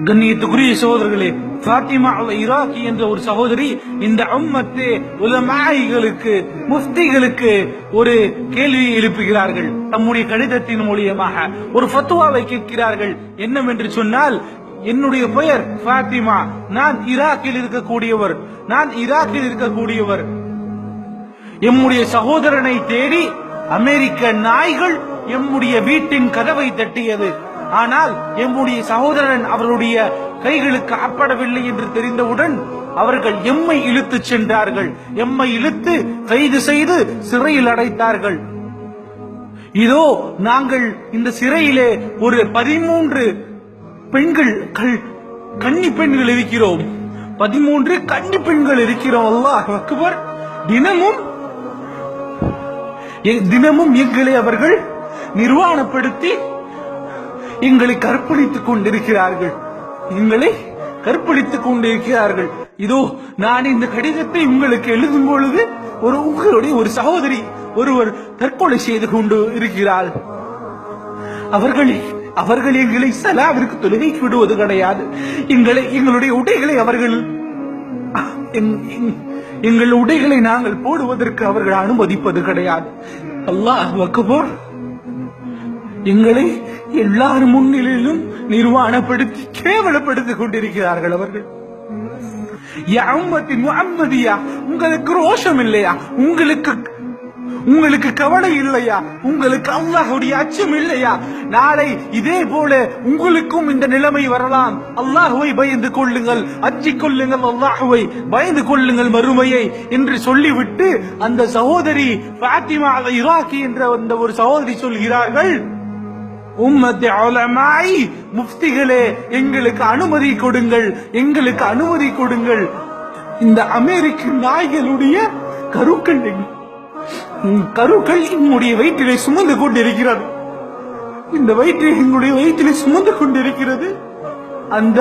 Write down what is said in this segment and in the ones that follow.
கண்ணியத்துக்குரிய சகோதரர்களே, ஃபாத்திமா அல்-இராக்கி என்ற ஒரு சகோதரி இந்த உம்மத்தே உலமாயிகளுக்கு முஃப்திகளுக்கு ஒரு கேள்வியை எழுப்புகிறார்கள். நம்முடைய கடிதத்தின் மூலியமாக ஒரு ஃபத்வாவை கேட்கிறார்கள். என்னவென்று சொன்னால், என்னுடைய பெயர் ஃபாத்திமா, நான் ஈராக்கில் இருக்கக்கூடியவர். எம்முடைய சகோதரனை தேடி அமெரிக்க நாய்கள் எம்முடைய வீட்டின் கதவை தட்டியது. ஆனால் எம்முடைய சகோதரன் அவருடைய கைகளுக்கு அகப்படவில்லை என்று தெரிந்தவுடன் அவர்கள் எம்மை இழுத்து சென்றார்கள். எம்மை இழுத்து கைது செய்து சிறையில் அடைத்தார்கள். இதோ நாங்கள் இந்த சிறையிலே ஒரு 13 பெண்கள் கன்னி பெண்கள் இருக்கிறோம். 13 கன்னி பெண்கள் இருக்கிறோம். அல்லாஹ் அக்பர். தினமும் எங்களை அவர்கள் நிர்வாணப்படுத்தி எங்களை கற்பழித்துக் கொண்டிருக்கிறார்கள். இதோ நான் இந்த கடிதத்தை உங்களுக்கு எழுதும் பொழுது உங்களுடைய ஒரு சகோதரி ஒருவர் தற்கொலை செய்து கொண்டு இருக்கிறார். அவர்கள் எங்களை சலாவிற்கு தொழுகைக்கு விடுவது கிடையாது. எங்களுடைய உடைகளை எங்கள் உடைகளை நாங்கள் போடுவதற்கு அவர்கள் அனுமதிப்பது கிடையாது. அல்லாஹ் அக்பர். எங்களை எல்லாரும் முன்னிலும் நிர்வாணப்படுத்தி கேவலப்படுத்திக் கொண்டிருக்கிறார்கள் அவர்கள். முஹம்மதியா, உங்களுக்கு ரோஷம் இல்லையா? உங்களுக்கு கவலை இல்லையா? உங்களுக்கு அல்லாஹ்வுடைய அச்சம் இல்லையா? நாளை இதே போல உங்களுக்கும் இந்த நிலைமை வரலாம். அல்லாஹ்வை பயந்து கொள்ளுங்கள், அச்சிக் கொள்ளுங்கள், அல்லாஹ்வை பயந்து கொள்ளுங்கள் மறுமையை என்று சொல்லிவிட்டு அந்த சகோதரி ஃபாத்திமா அல்-இராக்கி என்ற அந்த ஒரு சகோதரி சொல்கிறார்கள், உம்மத்தே உலமாய், முஃப்திகளே, எங்களுக்கு அனுமதி கொடுங்கள். இந்த அமெரிக்க நாய்களுடைய கருக்கள் என்னுடைய வயிற்றிலே சுமந்து கொண்டிருக்கிறது. அந்த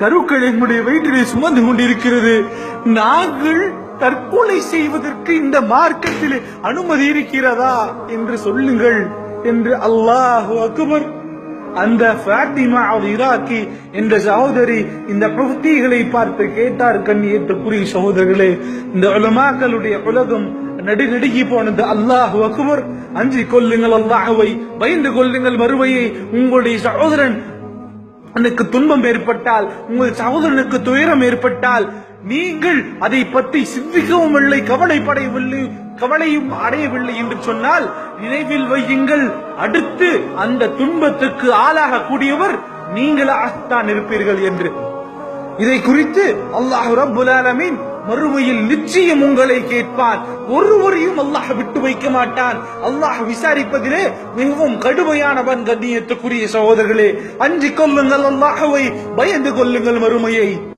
கருக்கள் என்னுடைய வயிற்றிலே சுமந்து கொண்டிருக்கிறது. நாங்கள் தற்கொலை செய்வதற்கு இந்த மார்க்கத்திலே அனுமதி இருக்கிறதா என்று சொல்லுங்கள் என்று அல்லாஹு அக்பர். அந்த ஃபாத்திமா அல்-இராக்கி என்ற சகோதரி இந்த முஃப்திகளை பார்த்து கேட்டார். கண்ணியத்துக்குரிய சகோதரர்களே, இந்த உலமாக்களுடைய உலகம் நடுநடுங்கி போனது. அல்லாஹு அக்பர். அஞ்சிக் கொள்ளுங்கள் அல்லாஹ்வை, பயந்து கொள்ளுங்கள் மறுமையை. உங்களுடைய சகோதரன் எனக்கு துன்பம் ஏற்பட்டால், உங்கள் சகோதரனுக்கு துயரம் ஏற்பட்டால் நீங்கள் அதை பற்றி சிந்திக்கவும் இல்லை, கவலையும் அடையவில்லை என்று சொன்னால் நினைவில் வையுங்கள், அடுத்து அந்த துன்பத்துக்கு ஆளாக கூடியவர் நீங்களாகத்தான் இருப்பீர்கள் என்று. இதை குறித்து அல்லாஹ் ரப்புல் ஆலமீன் மறுமையில் நிச்சயம் உங்களை கேட்பான். ஒருவரையும் அல்லாஹ் விட்டு வைக்க மாட்டான். அல்லாஹ் விசாரிப்பதிலே மிகவும் கடுமையானவன். கண்ணியத்துக்குரிய சகோதரர்களே, அஞ்சிக் கொள்ளுங்கள் அல்லாஹ்வை, பயந்து கொள்ளுங்கள் மறுமையை.